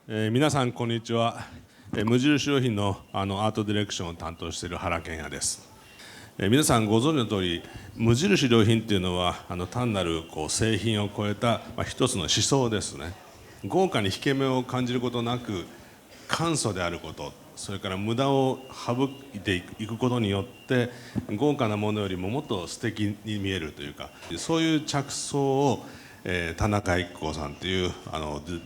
皆さんこんにちは。無印良品のアートディレクションを担当している原健也です。皆さんご存知の通り、無印良品っていうのは単なる製品を超えた、一つの思想ですね。豪華に引け目を感じることなく簡素であること、それから無駄を省いていくことによって豪華なものよりももっと素敵に見えるというか、そういう着想を田中一行さんという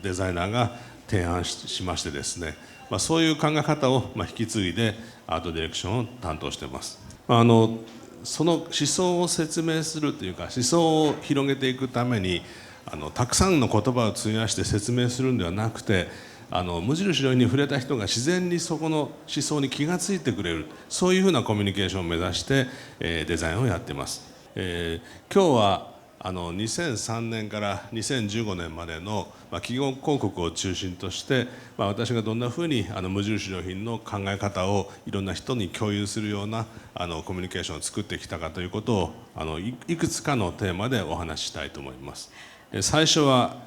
デザイナーが提案しましてですね、そういう考え方を引き継いでアートディレクションを担当しています。その思想を説明するというか、思想を広げていくためにたくさんの言葉を費やして説明するんではなくて、無印良品に触れた人が自然にそこの思想に気が付いてくれる、そういうふうなコミュニケーションを目指して、デザインをやっています。今日は2003年から2015年までの企業広告を中心として、私がどんなふうに無印良品の考え方をいろんな人に共有するようなコミュニケーションを作ってきたかということをいくつかのテーマでお話ししたいと思います。最初は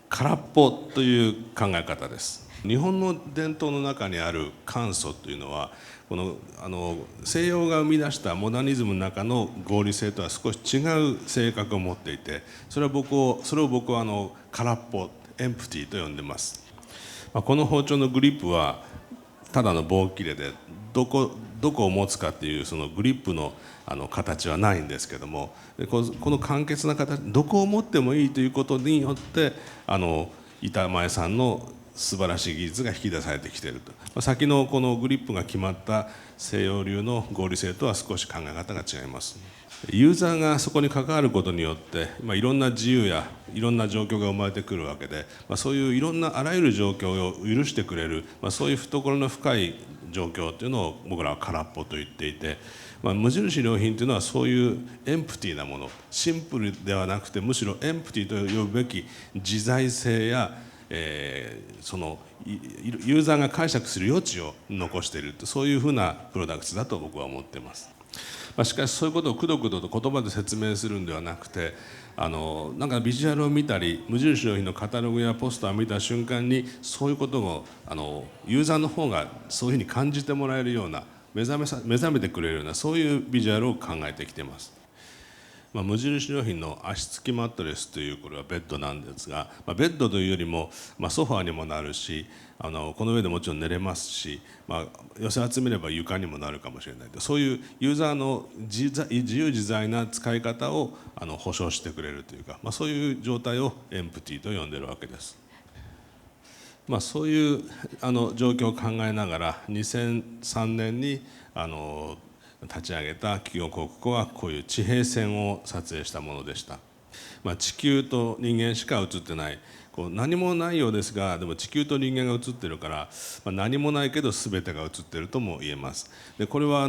空っぽという考え方です。日本の伝統の中にある簡素というのはこの西洋が生み出したモダニズムの中の合理性とは少し違う性格を持っていて、それを僕は空っぽエンプティと呼んでます。この包丁のグリップはただの棒切れでどこを持つかっていうそのグリップの形はないんですけども、この簡潔な形、どこを持ってもいいということによって板前さんの素晴らしい技術が引き出されてきていると。先のこのグリップが決まった西洋流の合理性とは少し考え方が違います。ユーザーがそこに関わることによって、いろんな自由やいろんな状況が生まれてくるわけで、そういういろんなあらゆる状況を許してくれる、そういう懐の深い状況というのを僕らは空っぽと言っていて、無印良品というのはそういうエンプティなもの、シンプルではなくてむしろエンプティと呼ぶべき自在性やそのユーザーが解釈する余地を残している、そういうふうなプロダクツだと僕は思っています。しかしそういうことをくどくどと言葉で説明するんではなくて、なんかビジュアルを見たり無印良品のカタログやポスターを見た瞬間にそういうことをユーザーの方がそういうふうに感じてもらえるような、目覚めてくれるような、そういうビジュアルを考えてきています。無印良品の足つきマットレスというこれはベッドなんですが、ベッドというよりも、ソファーにもなるしこの上でもちろん寝れますし、寄せ集めれば床にもなるかもしれないと、そういうユーザーの自由自在な使い方を保証してくれるというか、そういう状態をエンプティと呼んでるわけです。そういう状況を考えながら2003年に立ち上げた企業広告はこういう地平線を撮影したものでした。地球と人間しか映ってない、何もないようですが、でも地球と人間が映ってるから、何もないけど全てが映ってるとも言えます。でこれは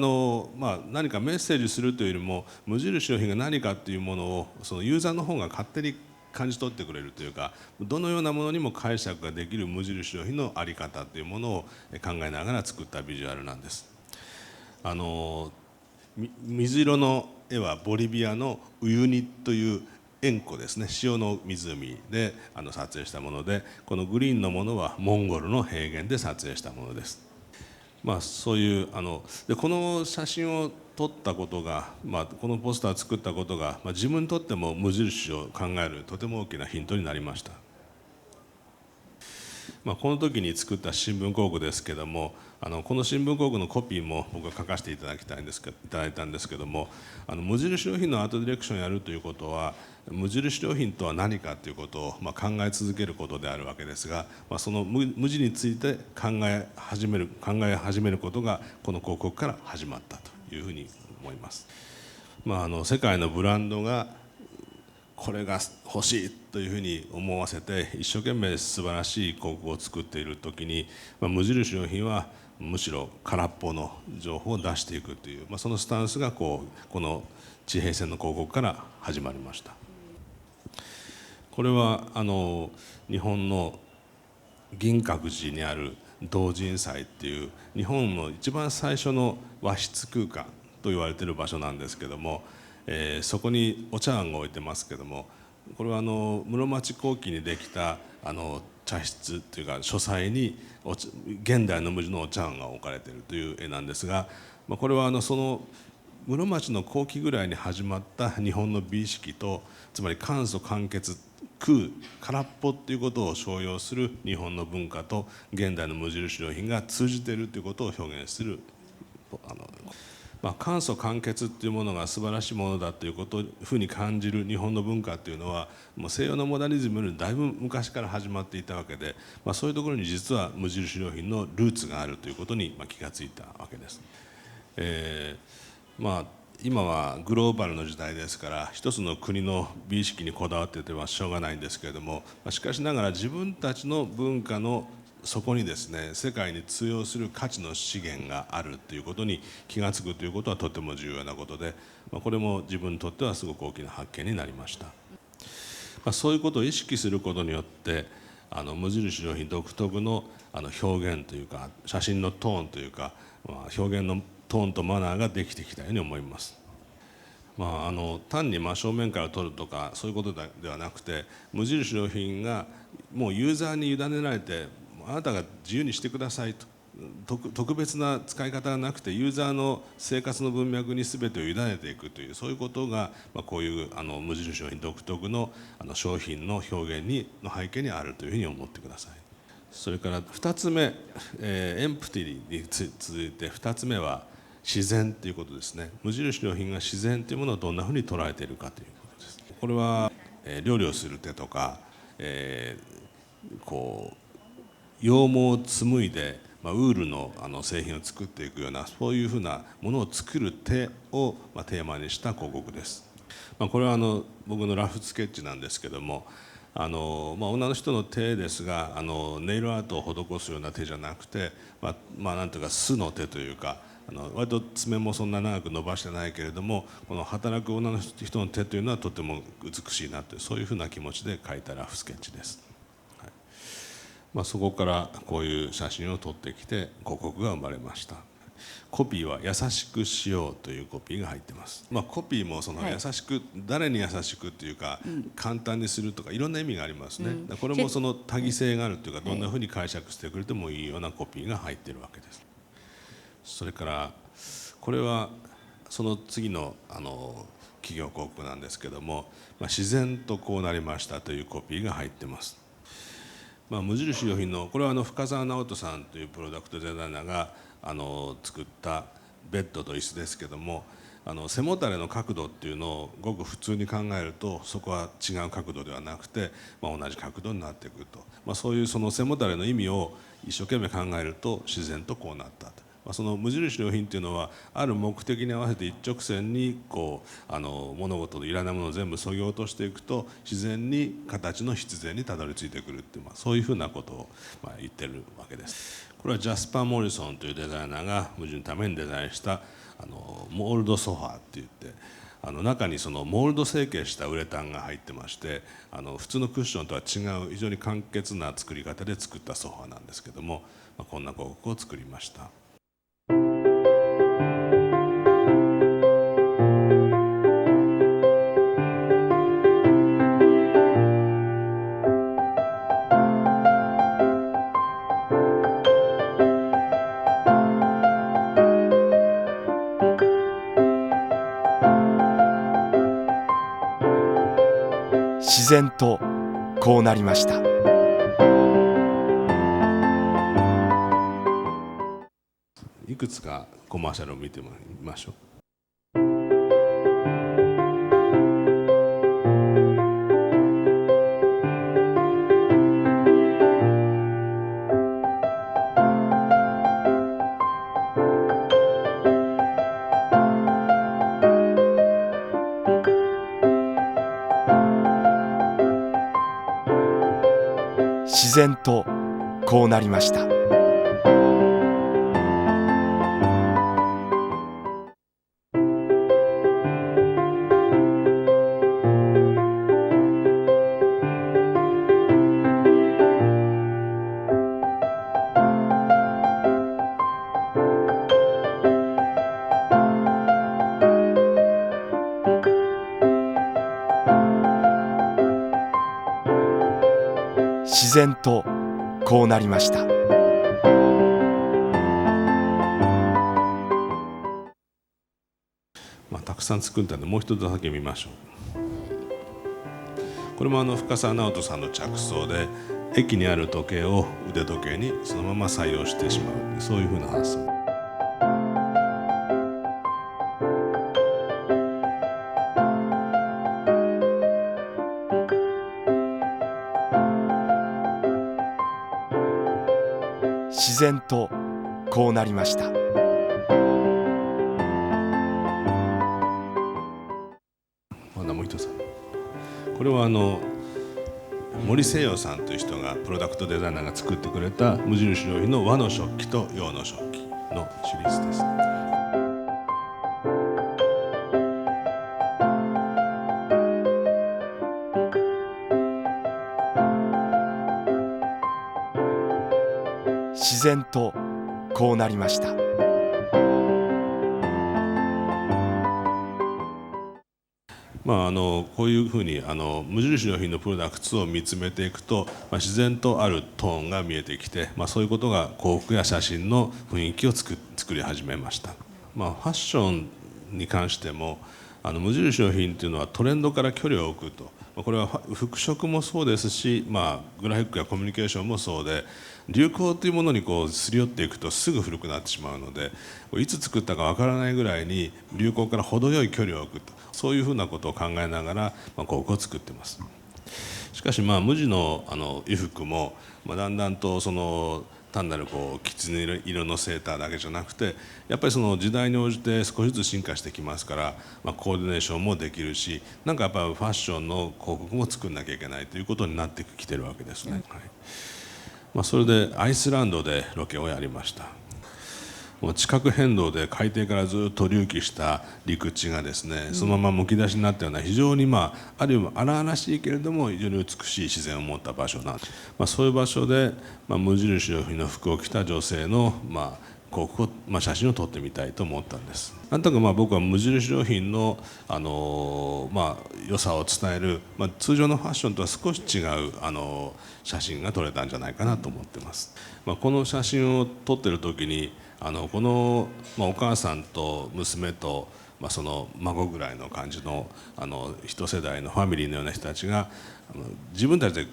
何かメッセージするというよりも無印良品が何かっていうものをそのユーザーの方が勝手に感じ取ってくれるというか、どのようなものにも解釈ができる無印良品の在り方というものを考えながら作ったビジュアルなんです。水色の絵はボリビアのウユニという塩湖ですね、塩の湖で撮影したもので、このグリーンのものはモンゴルの平原で撮影したものです。そういうでこの写真を撮ったことが、このポスターを作ったことが、自分にとっても無印を考えるとても大きなヒントになりました。この時に作った新聞広告ですけども、この新聞広告のコピーも僕は書かせていただいたんですけども、無印良品のアートディレクションをやるということは無印良品とは何かということを考え続けることであるわけですが、その無地について考え始めることがこの広告から始まったというふうに思います。世界のブランドがこれが欲しいというふうに思わせて一生懸命素晴らしい広告を作っている時に、無印良品はむしろ空っぽの情報を出していくという、そのスタンスがこの地平線の広告から始まりました。これは日本の銀閣寺にある道神祭っていう日本の一番最初の和室空間と言われている場所なんですけども、そこにお茶碗が置いてますけども、これは室町後期にできた茶室というか書斎に現代の無地のお茶碗が置かれているという絵なんですが、これはその室町の後期ぐらいに始まった日本の美意識と、つまり簡素簡潔空空っぽっていうことを商用する日本の文化と現代の無印良品が通じているということを表現する簡素簡潔っていうものが素晴らしいものだということをふうに感じる日本の文化っていうのは、もう西洋のモダニズムよりだいぶ昔から始まっていたわけで、そういうところに実は無印良品のルーツがあるということに気がついたわけです。今はグローバルの時代ですから、一つの国の美意識にこだわっててはしょうがないんですけれども、しかしながら自分たちの文化のそこにですね、世界に通用する価値の資源があるということに気が付くということはとても重要なことで、これも自分にとってはすごく大きな発見になりました。そういうことを意識することによって無印良品独特の表現というか、写真のトーンというか、表現のトーンとマナーができてきたように思います。単に真正面から撮るとかそういうことではなくて、無印良品がもうユーザーに委ねられて、あなたが自由にしてくださいと、特別な使い方がなくてユーザーの生活の文脈に全てを委ねていくという、そういうことが、こういう無印良品独特の商品の表現の背景にあるというふうに思ってください。それから2つ目、エンプティに続いて2つ目は自然ということですね。無印良品が自然というものをどんなふうに捉えているかということです。これは、料理をする手とか、羊毛を紡いで、ウールの製品を作っていくような、そういうふうなものを作る手を、テーマにした広告です。これは僕のラフスケッチなんですけども、女の人の手ですが、ネイルアートを施すような手じゃなくて、なんていうか素の手というか、割と爪もそんな長く伸ばしてないけれども、この働く女の人の手というのはとても美しいなという、そういうふうな気持ちで描いたラフスケッチです。そこからこういう写真を撮ってきて広告が生まれました。コピーは優しくしようというコピーが入ってます。コピーもその優しく、誰に優しくっていうか、簡単にするとかいろんな意味がありますね。これもその多義性があるというか、どんなふうに解釈してくれてもいいようなコピーが入っているわけです。それからこれはその次の企業広告なんですけども、自然とこうなりましたというコピーが入ってます。無印良品のこれは深澤直人さんというプロダクトデザイナーが作ったベッドと椅子ですけども、背もたれの角度っていうのをごく普通に考えると、そこは違う角度ではなくて、同じ角度になってくると、そういうその背もたれの意味を一生懸命考えると自然とこうなったと。その無印良品っていうのはある目的に合わせて一直線に物事のいらないものを全部削ぎ落としていくと、自然に形の必然にたどり着いてくるっていう、そういうふうなことを言ってるわけです。これはジャスパー・モリソンというデザイナーが無印のためにデザインしたモールドソファーって言って、中にそのモールド成形したウレタンが入ってまして、普通のクッションとは違う非常に簡潔な作り方で作ったソファーなんですけども、こんな広告を作りました。自然とこうなりました。いくつかコマーシャルを見てみましょう。自然とこうなりました。自然とこうなりました。たくさん作ったのでもう一つだけ見ましょう。これも深澤直人さんの着想で、駅にある時計を腕時計にそのまま採用してしまう、そういうふうな発想。自然とこうなりました。もう一つ、これは森清陽さんという人がプロダクトデザイナーが作ってくれた無印良品の和の食器と洋の食器のシリーズです。自然とこうなりました。こういうふうに無印良品のプロダクツを見つめていくと、自然とあるトーンが見えてきて、そういうことが広告や写真の雰囲気を作り始めました。ファッションに関しても無印良品というのはトレンドから距離を置くと、これは服飾もそうですし、グラフィックやコミュニケーションもそうで、流行というものにすり寄っていくとすぐ古くなってしまうので、いつ作ったかわからないぐらいに流行から程よい距離を置くと、そういうふうなことを考えながら広告を作っています。しかし無地の衣服もだんだんと単なるきつね色のセーターだけじゃなくて、やっぱりその時代に応じて少しずつ進化してきますから、コーディネーションもできるし、やっぱりファッションの広告も作んなきゃいけないということになってきてるわけですね。それでアイスランドでロケをやりました。地殻変動で海底からずっと隆起した陸地がですね、そのままむき出しになったような非常にある意味荒々しいけれども非常に美しい自然を持った場所なんです。そういう場所で、無印良品の服を着た女性の広告を、写真を撮ってみたいと思ったんです。なんとか僕は無印良品の、良さを伝える、通常のファッションとは少し違う写真が撮れたんじゃないかなと思ってます。この写真を撮ってる時にこの、お母さんと娘と、その孫ぐらいの感じの一世代のファミリーのような人たちが自分たちで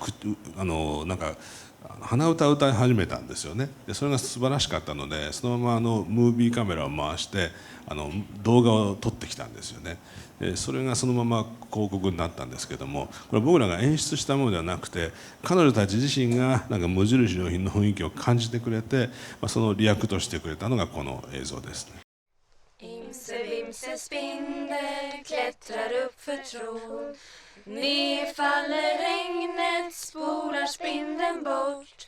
なんか鼻歌を歌い始めたんですよね。でそれが素晴らしかったので、そのままムービーカメラを回して動画を撮ってきたんですよね。それがそのまま広告になったんですけども、これ僕らが演出したものではなくて、彼女たち自身が無印良品の雰囲気を感じてくれて、そのリアクトしてくれたのがこの映像ですね。Imse vimse spindel klättrar upp för tråd. Ner faller regnet, spolar spindeln bort.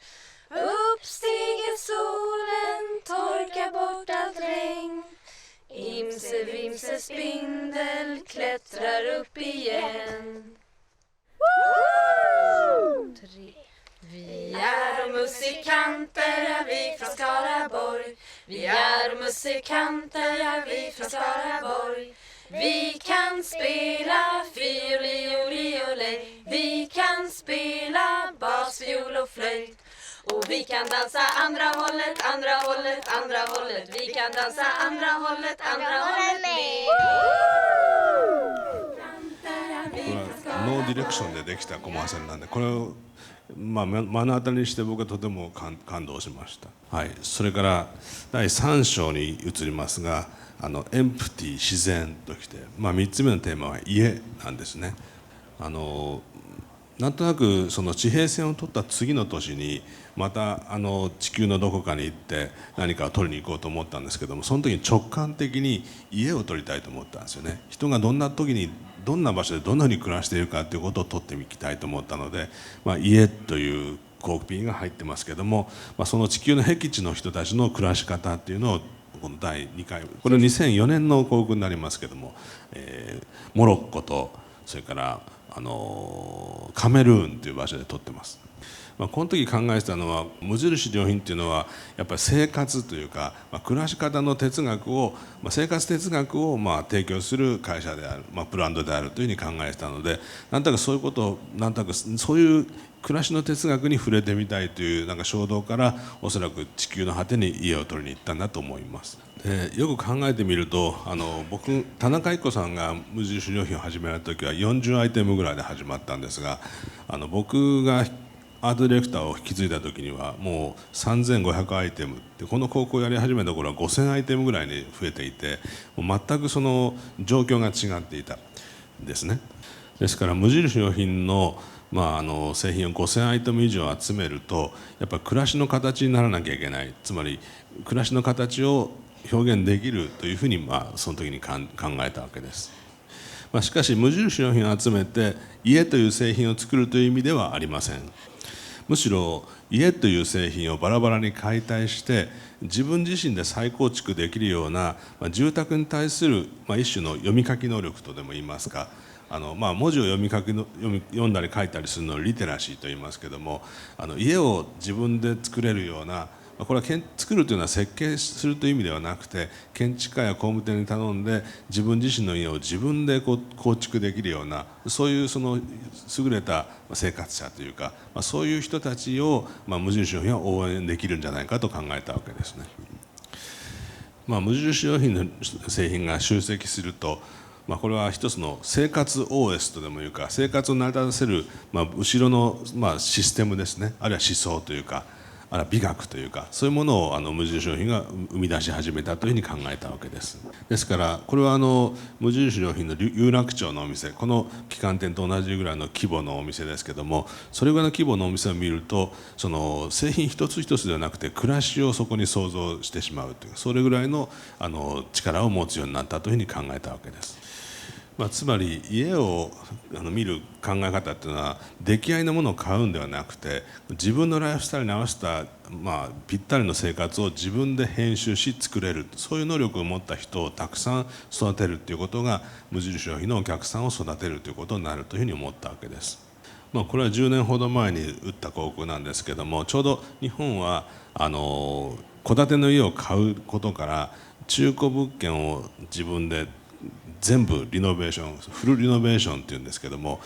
Upp stiger solen, torkar bort allt regn. Imse vimse spindel klättrar upp igen. Vi är musikanter, vi från Skaraborg. Vi är musikanter, vi från Skaraborg. Vi kan spela fioli och lej. Vi kan spela bas, fiol och flöjt. Och vi kan dansa andra hållet, andra hållet, andra hållet. Vi kan dansa andra hållet, andra hållet med. ノーディレクションでできたコマーシャルなんで、これを目の当たりにして僕はとても感動しました。それから第3章に移りますが、エンプティ自然ときて、3つ目のテーマは家なんですね。なんとなくその地平線を取った次の年にまた地球のどこかに行って何かを取りに行こうと思ったんですけども、その時に直感的に家を取りたいと思ったんですよね。人がどんな時にどんな場所でどんなふうに暮らしているかということを取ってみたいと思ったので、家というコピーが入ってますけども、その地球の僻地の人たちの暮らし方っていうのをこの第2回、これ2004年の広告になりますけども、モロッコとそれからカメルーンという場所で撮ってます。この時考えてたのは、無印良品っていうのはやっぱり生活というか、暮らし方の哲学を、生活哲学を提供する会社である、ブランドであるというふうに考えてたので、なんとなくそういうことを、なんとなくそういう暮らしの哲学に触れてみたいという衝動から、おそらく地球の果てに家を取りに行ったんだと思います。よく考えてみると、僕田中一子さんが無印良品を始めた時は40アイテムぐらいで始まったんですが、僕がアートディレクターを引き継いだ時にはもう3500アイテムで、この高校をやり始めた頃は5000アイテムぐらいに増えていて、もう全くその状況が違っていたんですね。ですから無印良品の製品を5000アイテム以上集めると、やっぱり暮らしの形にならなきゃいけない、つまり暮らしの形を表現できるというふうにその時に考えたわけです。しかし無印良品を集めて家という製品を作るという意味ではありません。むしろ家という製品をバラバラに解体して自分自身で再構築できるような、住宅に対する、一種の読み書き能力とでも言いますか、文字を読んだり書いたりするのをリテラシーと言いますけども、家を自分で作れるような、これは作るというのは設計するという意味ではなくて、建築家や工務店に頼んで自分自身の家を自分で構築できるような、そういう優れた生活者というか、そういう人たちを、無印良品は応援できるんじゃないかと考えたわけですね。無印良品の製品が集積すると、これは一つの生活 OS とでもいうか、生活を成り立たせる、後ろの、システムですね、あるいは思想というか、あるいは美学というか、そういうものを無印良品が生み出し始めたというふうに考えたわけです。ですからこれは無印良品の有楽町のお店、この旗艦店と同じぐらいの規模のお店ですけども、それぐらいの規模のお店を見ると、その製品一つ一つではなくて暮らしをそこに想像してしまうという、それぐらいの力を持つようになったというふうに考えたわけです。つまり家を見る考え方っていうのは、出来合いのものを買うんではなくて、自分のライフスタイルに合わせた、ぴったりの生活を自分で編集し作れる、そういう能力を持った人をたくさん育てるということが、無印良品のお客さんを育てるということになるというふうに思ったわけです。これは10年ほど前に打った広告なんですけども、ちょうど日本は戸建ての家を買うことから中古物件を自分で全部リノベーション、フルリノベーションっていうんですけども、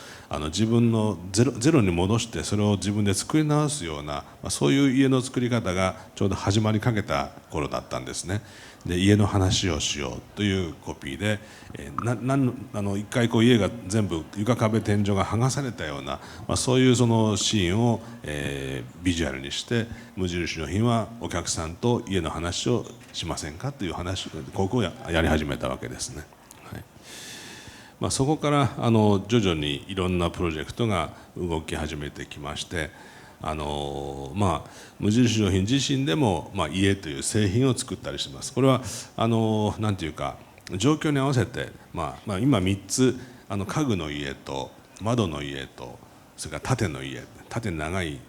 自分のゼロに戻してそれを自分で作り直すような、そういう家の作り方がちょうど始まりかけた頃だったんですね。で、家の話をしようというコピーで、一回家が全部床壁天井が剥がされたような、そういうそのシーンを、ビジュアルにして、無印良品はお客さんと家の話をしませんかという話、広告をやり始めたわけですね。そこから徐々にいろんなプロジェクトが動き始めてきまして、無印良品自身でも、家という製品を作ったりします。これはなんていうか、状況に合わせて、今3つ家具の家と窓の家と、それから縦の家、縦長い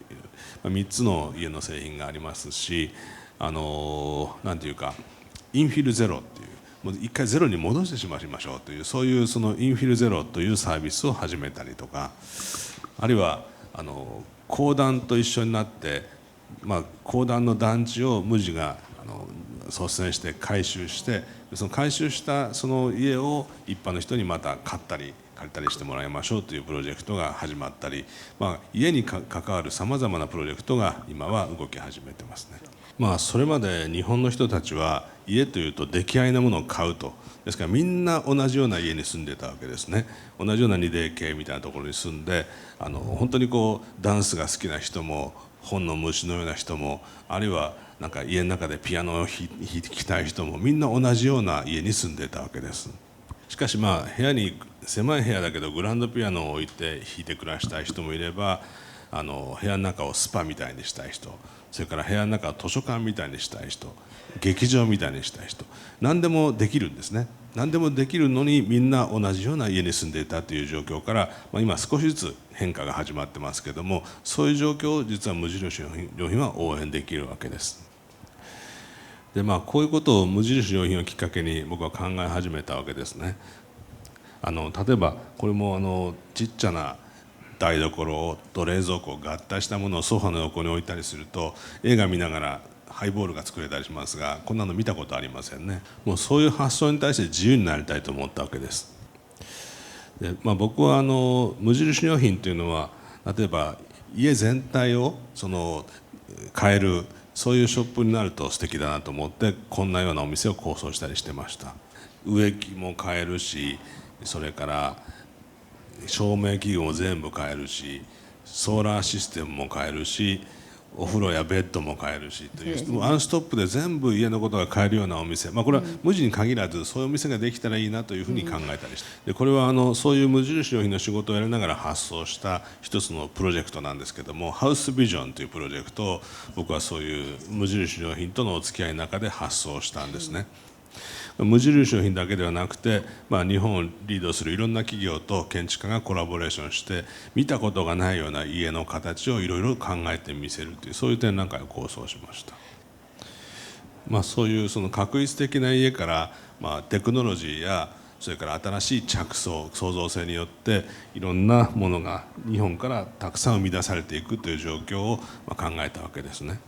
3つの家の製品がありますし、なんていうかインフィルゼロっていう、もう一回ゼロに戻してしまいましょうという、そういうそのインフィルゼロというサービスを始めたりとか、あるいは公団と一緒になって、公団の団地を無地が率先して改修して、その改修したその家を一般の人にまた買ったり借りたりしてもらいましょうというプロジェクトが始まったり、家に関わるさまざまなプロジェクトが今は動き始めてますね。それまで日本の人たちは家というと出来合いのものを買うと、ですからみんな同じような家に住んでたわけですね。同じような 2DK みたいなところに住んで、本当にダンスが好きな人も本の虫のような人も、あるいはなんか家の中でピアノを弾きたい人も、みんな同じような家に住んでたわけです。しかし部屋に狭い部屋だけどグランドピアノを置いて弾いて暮らしたい人もいれば、部屋の中をスパみたいにしたい人、それから部屋の中を図書館みたいにしたい人、劇場みたいにしたい人、何でもできるんですね。何でもできるのにみんな同じような家に住んでいたという状況から、今少しずつ変化が始まってますけども、そういう状況を実は無印良品は応援できるわけです。でこういうことを無印良品をきっかけに僕は考え始めたわけですね。例えばこれもちっちゃな台所と冷蔵庫を合体したものをソファの横に置いたりすると映画見ながらハイボールが作れたりしますが、こんなの見たことありませんね。もうそういう発想に対して自由になりたいと思ったわけです。で、僕は無印良品というのは例えば家全体を変えるそういうショップになると素敵だなと思ってこんなようなお店を構想したりしてました。植木も変えるし、それから照明器具も全部変えるし、ソーラーシステムも変えるし、お風呂やベッドも変えるしというワンストップで全部家のことが変えるようなお店、これは無地に限らずそういうお店ができたらいいなというふうに考えたりして、でこれはそういう無印良品の仕事をやりながら発想した一つのプロジェクトなんですけども、ハウスビジョンというプロジェクトを僕はそういう無印良品とのお付き合いの中で発想したんですね。無印良品だけではなくて、日本をリードするいろんな企業と建築家がコラボレーションして見たことがないような家の形をいろいろ考えてみせるという、そういう展覧会を構想しました。そういうその画一的な家から、テクノロジーやそれから新しい着想創造性によっていろんなものが日本からたくさん生み出されていくという状況を考えたわけですね。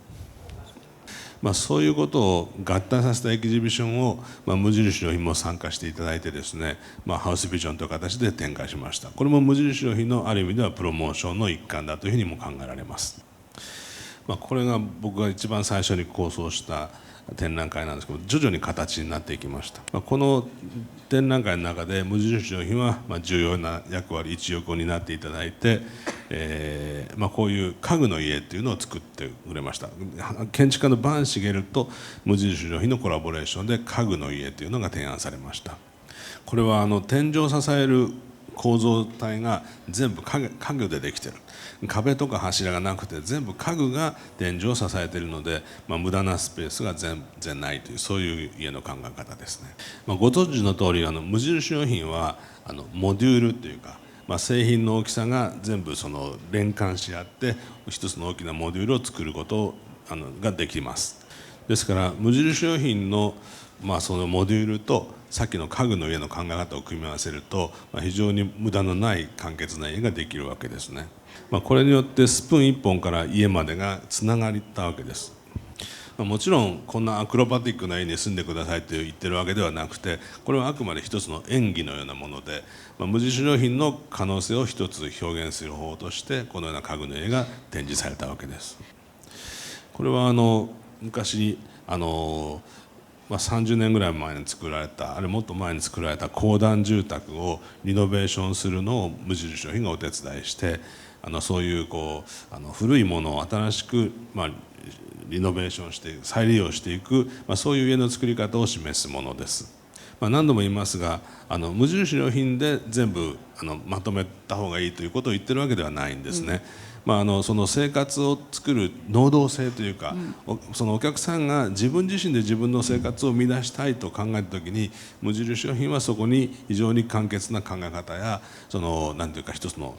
そういうことを合体させたエキシビションを、無印良品も参加していただいてですね、ハウスビジョンという形で展開しました。これも無印良品のある意味ではプロモーションの一環だというふうにも考えられます。これが僕が一番最初に構想した展覧会なんですけど、徐々に形になっていきました。この展覧会の中で無印良品は重要な役割一翼を担っていただいて、こういう家具の家っていうのを作ってくれました。建築家の坂茂と無印良品のコラボレーションで家具の家というのが提案されました。これは天井を支える構造体が全部家具でできてる。壁とか柱がなくて全部家具が天井を支えているので、無駄なスペースが全然ないという、そういう家の考え方ですね。ご存知の通り無印良品はモデュールというか、製品の大きさが全部連関し合って一つの大きなモデュールを作ることができます。ですから無印良品のそのモデュールとさっきの家具の家の考え方を組み合わせると、非常に無駄のない簡潔な家ができるわけですね。これによってスプーン1本から家までがつながったわけです。もちろんこんなアクロバティックな家に住んでくださいと言ってるわけではなくて、これはあくまで一つの演技のようなもので、無印良品の可能性を一つ表現する方法としてこのような家具の家が展示されたわけです。これは昔30年ぐらい前に作られた、あれもっと前に作られた公団住宅をリノベーションするのを無印良品がお手伝いして、そういう古いものを新しくリノベーションして再利用していく、そういう家の作り方を示すものです。何度も言いますが無印良品で全部まとめた方がいいということを言ってるわけではないんですね。その生活を作る能動性というか、そのお客さんが自分自身で自分の生活を生み出したいと考えた時に無印良品はそこに非常に簡潔な考え方やなんていうか一つの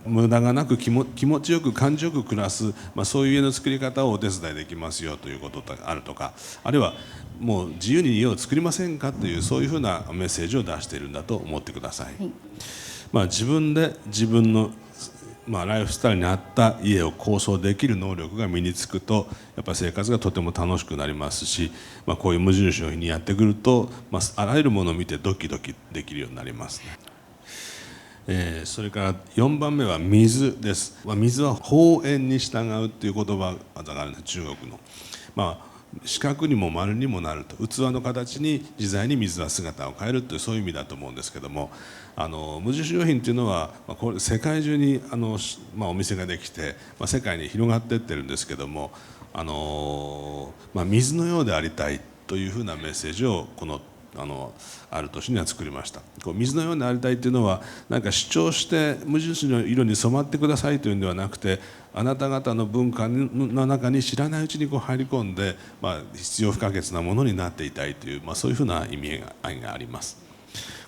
無駄がなく気持ちよく感じよく暮らす、そういう家の作り方をお手伝いできますよということがあるとか、あるいはもう自由に家を作りませんかというそういうふうなメッセージを出しているんだと思ってください。自分で自分のライフスタイルに合った家を構想できる能力が身につくとやっぱり生活がとても楽しくなりますし、こういう無印良品にやってくると、あらゆるものを見てドキドキできるようになりますね。それから4番目は水です。水は方円に従うという言葉があるんです、中国の。四角にも丸にもなると、器の形に自在に水は姿を変えるという、そういう意味だと思うんですけども、無印良品というのはこれ世界中にお店ができて、世界に広がっていってるんですけども、水のようでありたいというふうなメッセージをこのある年には作りました。水のようにありたいというのはなんか主張して無印の色に染まってくださいというんではなくて、あなた方の文化の中に知らないうちに入り込んで、必要不可欠なものになっていたいという、そういうふうな意味合いがあります。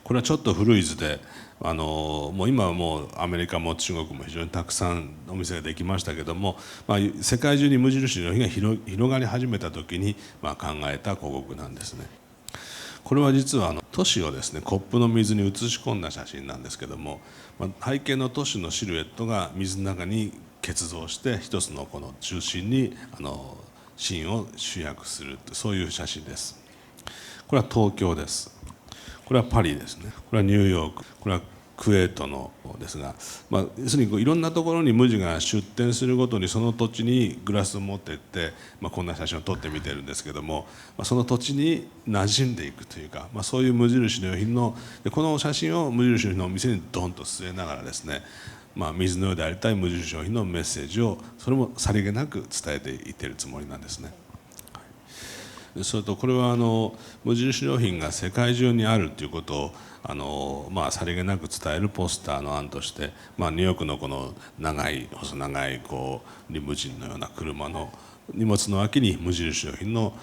これはちょっと古い図で、もう今はもうアメリカも中国も非常にたくさんお店ができましたけども、世界中に無印良品が広がり始めた時に考えた広告なんですね。これは実は都市をですねコップの水に映し込んだ写真なんですけども、背景の都市のシルエットが水の中に結像して一つのこの中心にシーンを集約すると、そういう写真です。これは東京です。これはパリですね。これはニューヨーク、これはクウェートのですが、要するにいろんなところに無地が出店するごとにその土地にグラスを持っていって、こんな写真を撮ってみてるんですけども、その土地に馴染んでいくというか、そういう無印良品のこの写真を無印良品のお店にドンと据えながらですね、水のようでありたい無印良品のメッセージをそれもさりげなく伝えていっているつもりなんですね。それとこれは無印良品が世界中にあるということをさりげなく伝えるポスターの案として、ニューヨークのこの細長いリムジンのような車の荷物の脇に無印良品の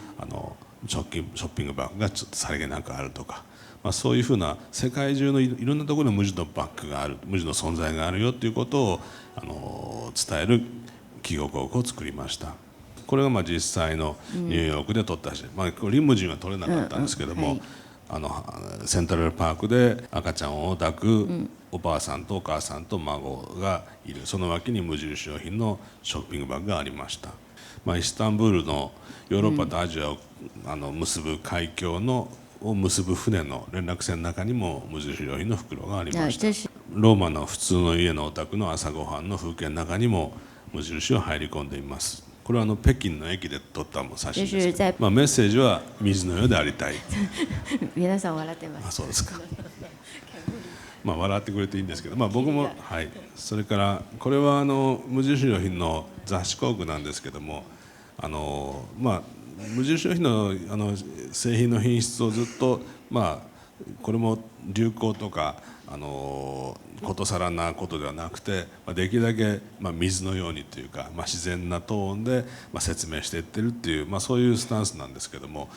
ショッピングバッグがちょっとさりげなくあるとか、そういうふうな世界中のいろんなところに無地のバッグがある、無地の存在があるよということを伝える企業広告を作りました。これが実際のニューヨークで撮った写真、リムジンは撮れなかったんですけども、セントラルパークで赤ちゃんを抱くおばあさんとお母さんと孫がいる、その脇に無印良品のショッピングバッグがありました。イスタンブールのヨーロッパとアジアを結ぶ海峡を結ぶ船の連絡船の中にも無印良品の袋がありました。ローマの普通の家のお宅の朝ごはんの風景の中にも無印は入り込んでいます。これは北京の駅で撮った写真ですけど、メッセージは水のようでありたい。皆さん笑ってます。そうですか。笑ってくれていいんですけど、僕もはい。それからこれは無印良品の雑誌広告なんですけども、無印良品の製品の品質をずっとこれも流行とかことさらなことではなくて、できるだけ水のようにというか、自然なトーンで説明していってるっていう、そういうスタンスなんですけども、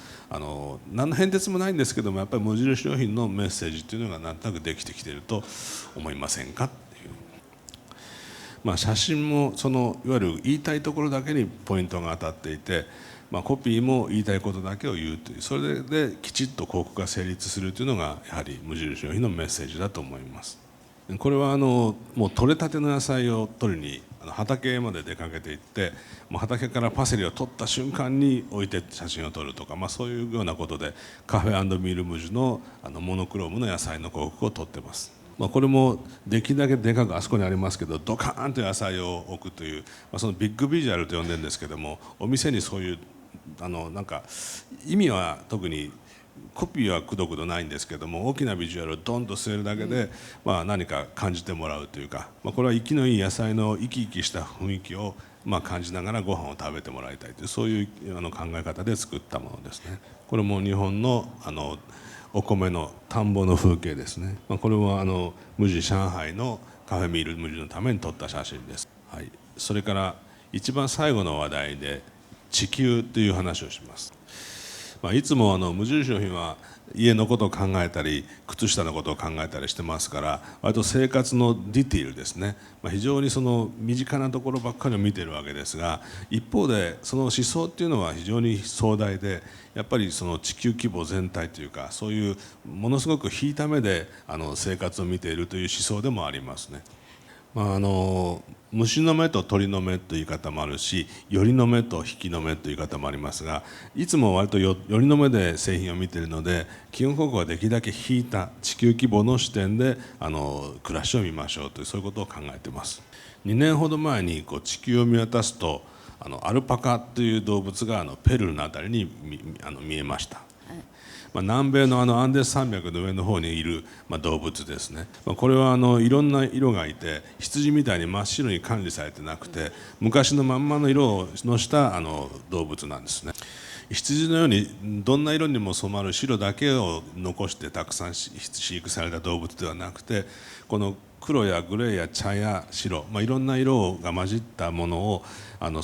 何の変哲もないんですけども、やっぱり無印良品のメッセージっていうのがなんとなくできてきていると思いませんかっていう。写真もいわゆる言いたいところだけにポイントが当たっていて、コピーも言いたいことだけを言うという、それできちっと広告が成立するというのがやはり無印良品のメッセージだと思います。これはもう採れたての野菜を取りに畑まで出かけていって、もう畑からパセリを取った瞬間に置いて写真を撮るとか、そういうようなことでカフェ&ミルムジュのモノクロームの野菜の広告を撮ってます。これもできるだけでかくあそこにありますけど、ドカーンと野菜を置くという、そのビッグビジュアルと呼んでるんですけども、お店にそういうなんか意味は特にコピーはくどくどないんですけども、大きなビジュアルをドンと据えるだけで、何か感じてもらうというか、これは生きのいい野菜の生き生きした雰囲気を感じながらご飯を食べてもらいたいという、そういう考え方で作ったものですね。これも日本のお米の田んぼの風景ですね。これは無地上海のカフェミール無地のために撮った写真です。はい、それから一番最後の話題で地球という話をします。いつも無印良品は家のことを考えたり靴下のことを考えたりしてますから、割と生活のディティールですね、非常に身近なところばっかりを見てるわけですが、一方でその思想っていうのは非常に壮大で、やっぱり地球規模全体というか、そういうものすごく引いた目で生活を見ているという思想でもありますね。虫の目と鳥の目という言い方もあるし、よりの目と引きの目という言い方もありますが、いつも割とよりの目で製品を見ているので、基本広告はできるだけ引いた地球規模の視点で暮らしを見ましょうという、そういうことを考えています。2年ほど前に地球を見渡すとアルパカという動物がペルーのあたりに見えました。南米のアンデス山脈の上の方にいる動物ですね。これはいろんな色がいて、羊みたいに真っ白に管理されてなくて、昔のまんまの色をした動物なんですね。羊のようにどんな色にも染まる白だけを残してたくさん飼育された動物ではなくて、この黒やグレーや茶や白、いろんな色が混じったものを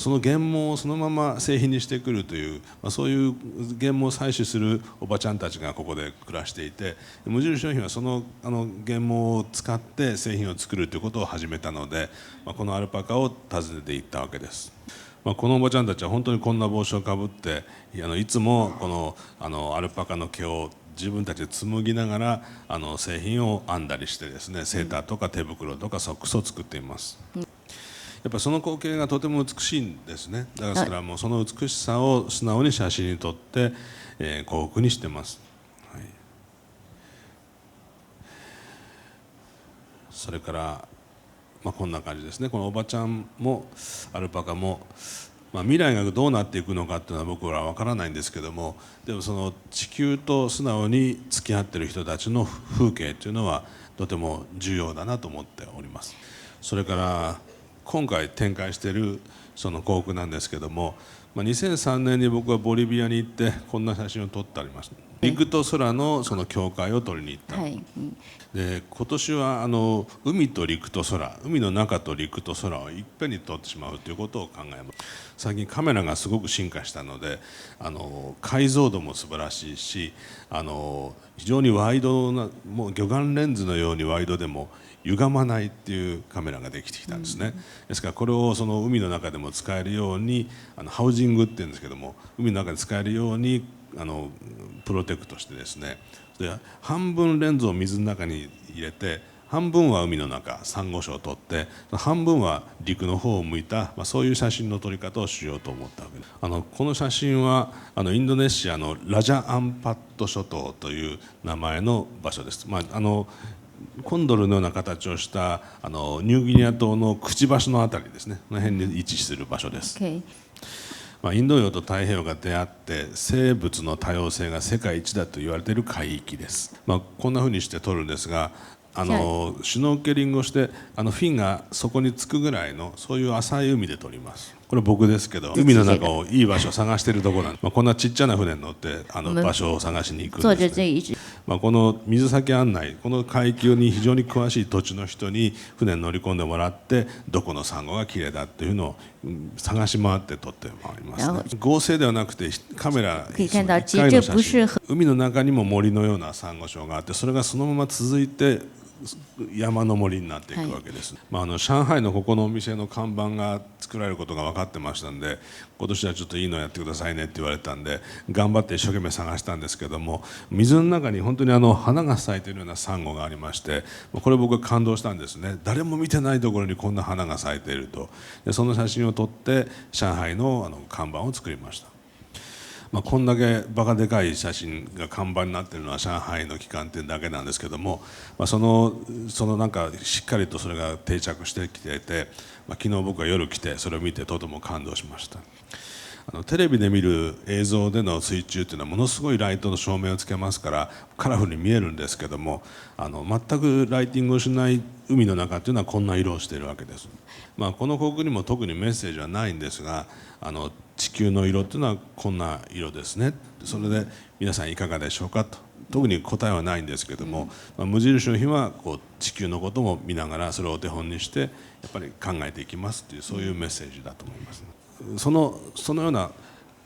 その原毛をそのまま製品にしてくるという、そういう原毛を採取するおばちゃんたちがここで暮らしていて、無印良品はその原毛を使って製品を作るということを始めたので、このアルパカを訪ねていったわけです。このおばちゃんたちは本当にこんな帽子をかぶって、いつもこのアルパカの毛を自分たちで紡ぎながら製品を編んだりしてですね、セーターとか手袋とかソックスを作っています。やっぱりその光景がとても美しいんですね。だからもうその美しさを素直に写真に撮って、幸福にしてます。はい、それから、こんな感じですね。このおばちゃんもアルパカも、未来がどうなっていくのかっていうのは僕らは分からないんですけども、でもその地球と素直に付き合っている人たちの風景というのはとても重要だなと思っております。それから今回展開しているその幸福なんですけども、2003年に僕はボリビアに行ってこんな写真を撮ってあります。陸と空のその境界を撮りに行った。で今年は海と陸と空、海の中と陸と空をいっぺんに撮ってしまうということを考えます。最近カメラがすごく進化したので解像度も素晴らしいし非常にワイドな、もう魚眼レンズのようにワイドでも歪まないっていうカメラができてきたんですね。ですからこれをその海の中でも使えるようにハウジングっていうんですけども、海の中で使えるようにプロテクトしてですね、で半分レンズを水の中に入れて半分は海の中サンゴ礁を撮って半分は陸の方を向いた、そういう写真の撮り方をしようと思ったわけです。この写真はインドネシアのラジャアンパット諸島という名前の場所です。コンドルのような形をしたニューギニア島のくちばしのあたりですね、この辺に位置する場所です。インド洋と太平洋が出会って生物の多様性が世界一だと言われている海域です。こんなふうにして撮るんですが、シュノーケリングをしてフィンがそこにつくぐらいのそういう浅い海で撮ります。これ僕ですけど、海の中をいい場所を探しているところなんで、こんなちっちゃな船に乗って場所を探しに行くんですね。この水先案内、この海域に非常に詳しい土地の人に船に乗り込んでもらって、どこのサンゴがきれいだっていうのを探し回って撮って回りますね。合成ではなくてカメラ1回の写真、海の中にも森のようなサンゴ礁があって、それがそのまま続いて山の森になっていくわけです。上海のここのお店の看板が作られることが分かってましたんで、今年はちょっといいのやってくださいねって言われたんで頑張って一生懸命探したんですけども、水の中に本当に花が咲いているようなサンゴがありまして、これ僕は感動したんですね。誰も見てないところにこんな花が咲いていると。でその写真を撮って上海の看板を作りました。こんだけバカでかい写真が看板になっているのは上海の旗艦店だけなんですけども、そのなんかしっかりとそれが定着してきていて、昨日僕は夜来てそれを見てとても感動しました。テレビで見る映像での水中というのはものすごいライトの照明をつけますからカラフルに見えるんですけども、全くライティングをしない海の中というのはこんな色をしているわけです。この航空にも特にメッセージはないんですが、地球の色というのはこんな色ですね、それで皆さんいかがでしょうかと。特に答えはないんですけども、無印良品は地球のことも見ながらそれをお手本にしてやっぱり考えていきますという、そういうメッセージだと思います。そのような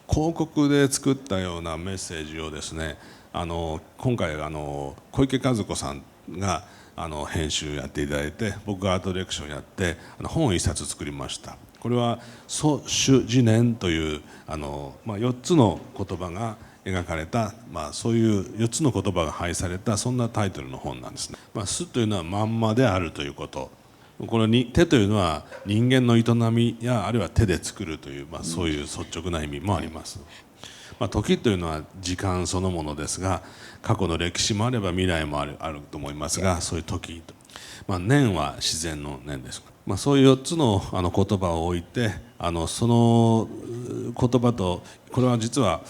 広告で作ったようなメッセージをですね、今回小池和子さんが編集やっていただいて、僕がアートディレクションやって本を一冊作りました。これは祖主次年という4つの言葉が描かれた、そういう4つの言葉が配されたそんなタイトルの本なんですね。祖というのはまんまであるということ、これに手というのは人間の営みやあるいは手で作るという、そういう率直な意味もあります。時というのは時間そのものですが、過去の歴史もあれば未来もあると思いますが、そういう時と、年は自然の年です。そういう4つの言葉を置いてその言葉と、これは実は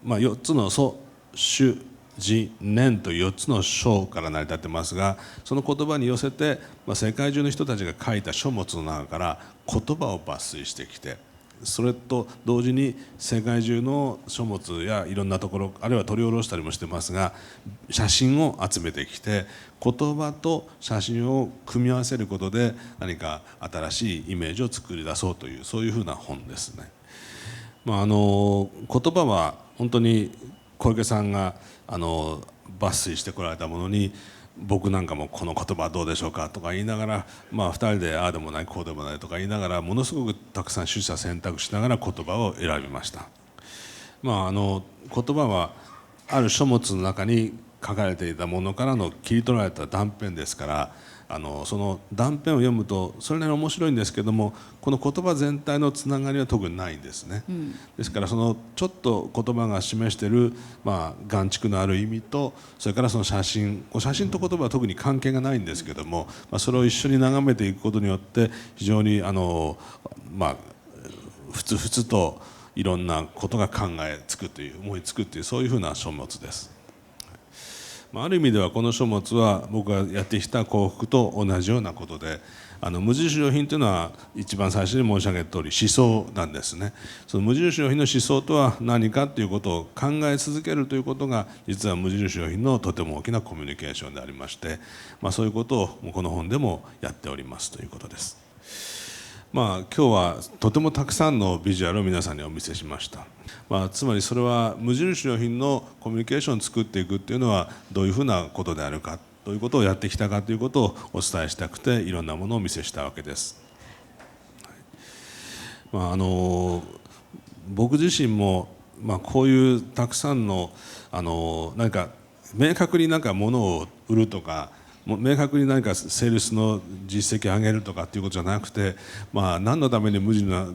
4つの祖主次年という4つの章から成り立ってますが、その言葉に寄せて世界中の人たちが書いた書物の中から言葉を抜粋してきて、それと同時に世界中の書物やいろんなところ、あるいは取り下ろしたりもしてますが、写真を集めてきて言葉と写真を組み合わせることで何か新しいイメージを作り出そうという、そういうふうな本ですね。言葉は本当に小池さんが抜粋してこられたものに、僕なんかもこの言葉はどうでしょうかとか言いながら、2人でああでもないこうでもないとか言いながら、ものすごくたくさん取捨選択しながら言葉を選びました。言葉はある書物の中に書かれていたものからの切り取られた断片ですから、その断片を読むとそれなりに面白いんですけども、この言葉全体のつながりは特にないんですね。ですからそのちょっと言葉が示している、眼蓄のある意味と、それからその写真と言葉は特に関係がないんですけども、それを一緒に眺めていくことによって非常にふつふつといろんなことが考えつくという、思いつくという、そういうふうな書物です。ある意味ではこの書物は僕がやってきた幸福と同じようなことで、無印良品というのは一番最初に申し上げた通り思想なんですね。その無印良品の思想とは何かということを考え続けるということが、実は無印良品のとても大きなコミュニケーションでありまして、そういうことをこの本でもやっておりますということです。今日はとてもたくさんのビジュアルを皆さんにお見せしました。つまりそれは無印良品のコミュニケーションを作っていくっていうのはどういうふうなことであるか、どういうことをやってきたかということをお伝えしたくて、いろんなものをお見せしたわけです。僕自身も、こういうたくさんの何か明確に物を売るとか、明確に何かセールスの実績を上げるとかっていうことじゃなくて、何のために無印の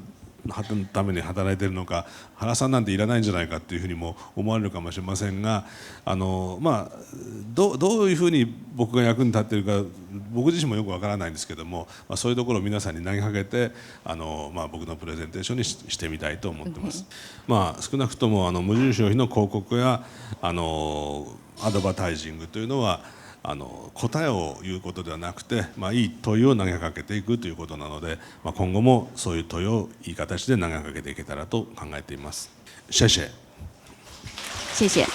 ために働いているのか、原さんなんていらないんじゃないかっていうふうにも思われるかもしれませんが、どういうふうに僕が役に立っているか僕自身もよくわからないんですけども、そういうところを皆さんに投げかけて僕のプレゼンテーションにしてみたいと思ってます。少なくとも無印良品の広告やアドバタイジングというのは答えを言うことではなくて、いい問いを投げかけていくということなので、今後もそういう問いをいい形で投げかけていけたらと考えています。謝謝。谢谢。